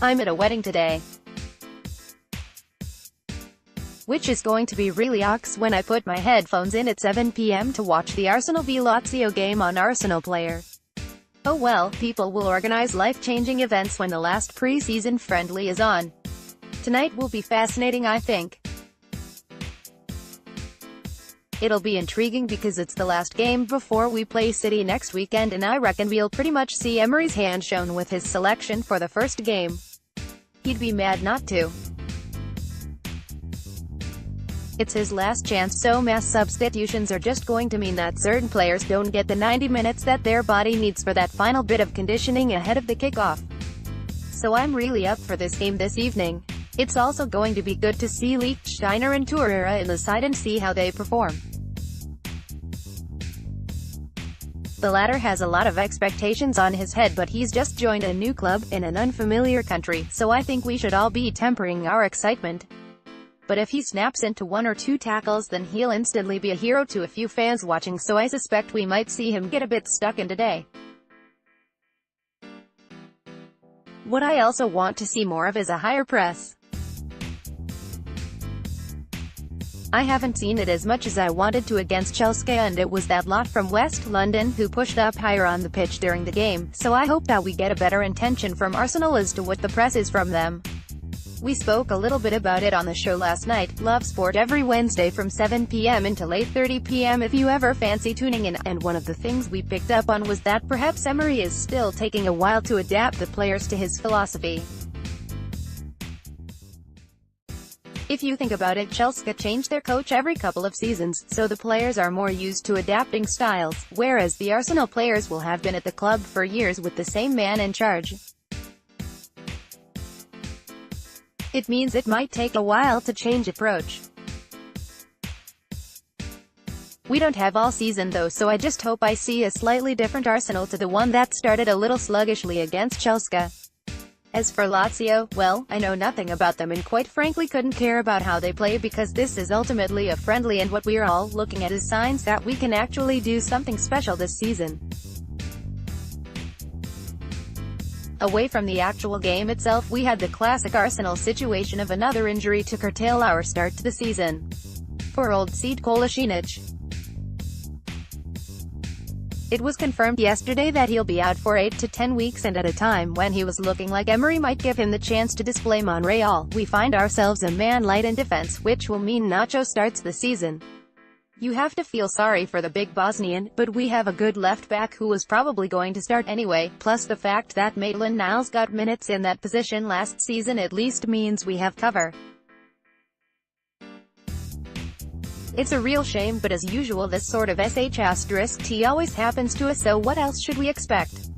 I'm at a wedding today, which is going to be really awks when I put my headphones in at 7 p.m. to watch the Arsenal v Lazio game on Arsenal Player. Oh well, people will organize life-changing events when the last pre-season friendly is on. Tonight will be fascinating, I think. It'll be intriguing because it's the last game before we play City next weekend, and I reckon we'll pretty much see Emery's hand shown with his selection for the first game. He'd be mad not to. It's his last chance, so mass substitutions are just going to mean that certain players don't get the 90 minutes that their body needs for that final bit of conditioning ahead of the kickoff. So I'm really up for this game this evening. It's also going to be good to see Lichtsteiner and Torreira in the side and see how they perform. The latter has a lot of expectations on his head, but he's just joined a new club, in an unfamiliar country, so I think we should all be tempering our excitement. But if he snaps into 1 or 2 tackles, then he'll instantly be a hero to a few fans watching, so I suspect we might see him get a bit stuck in today. What I also want to see more of is a higher press. I haven't seen it as much as I wanted to against Chelsea, and it was that lot from West London who pushed up higher on the pitch during the game, so I hope that we get a better intention from Arsenal as to what the press is from them. We spoke a little bit about it on the show last night. Love Sport every Wednesday from 7 p.m. until 8:30 p.m. if you ever fancy tuning in, and one of the things we picked up on was that perhaps Emery is still taking a while to adapt the players to his philosophy. If you think about it, Chelsea changed their coach every couple of seasons, so the players are more used to adapting styles, whereas the Arsenal players will have been at the club for years with the same man in charge. It means it might take a while to change approach. We don't have all season though, so I just hope I see a slightly different Arsenal to the one that started a little sluggishly against Chelsea. As for Lazio, well, I know nothing about them and quite frankly couldn't care about how they play, because this is ultimately a friendly, and what we're all looking at is signs that we can actually do something special this season. Away from the actual game itself, we had the classic Arsenal situation of another injury to curtail our start to the season. For old Sead it was confirmed yesterday that he'll be out for 8 to 10 weeks, and at a time when he was looking like Emery might give him the chance to display Monreal, we find ourselves a man light in defense, which will mean Nacho starts the season. You have to feel sorry for the big Bosnian, but we have a good left-back who was probably going to start anyway, plus the fact that Maitland-Niles got minutes in that position last season at least means we have cover. It's a real shame, but as usual this sort of *T always happens to us, so what else should we expect?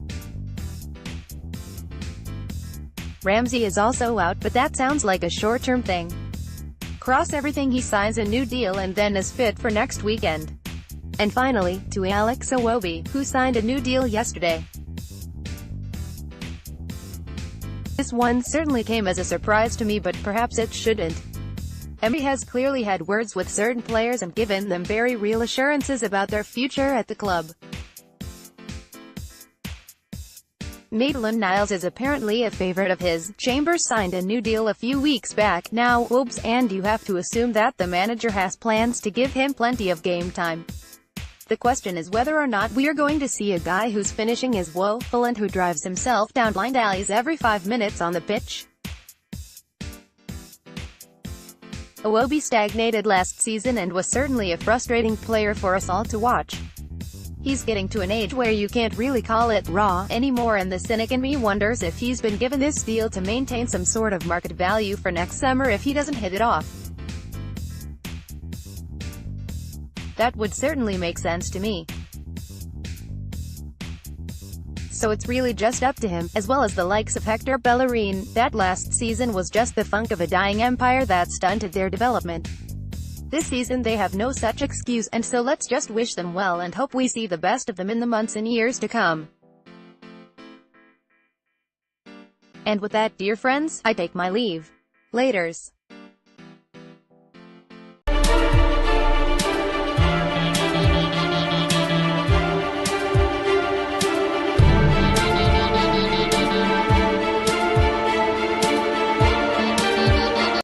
Ramsey is also out, but that sounds like a short-term thing. Cross everything he signs a new deal and then is fit for next weekend. And finally, to Alex Iwobi, who signed a new deal yesterday. This one certainly came as a surprise to me, but perhaps it shouldn't. Emery has clearly had words with certain players and given them very real assurances about their future at the club. Maitland-Niles is apparently a favorite of his. Chambers signed a new deal a few weeks back now, whoops, and you have to assume that the manager has plans to give him plenty of game time. The question is whether or not we are going to see a guy whose finishing is woeful and who drives himself down blind alleys every 5 minutes on the pitch. Iwobi stagnated last season and was certainly a frustrating player for us all to watch. He's getting to an age where you can't really call it raw anymore, and the cynic in me wonders if he's been given this deal to maintain some sort of market value for next summer if he doesn't hit it off. That would certainly make sense to me. So it's really just up to him, as well as the likes of Hector Bellerin, that last season was just the funk of a dying empire that stunted their development. This season they have no such excuse, and so let's just wish them well and hope we see the best of them in the months and years to come. And with that, dear friends, I take my leave. Laters.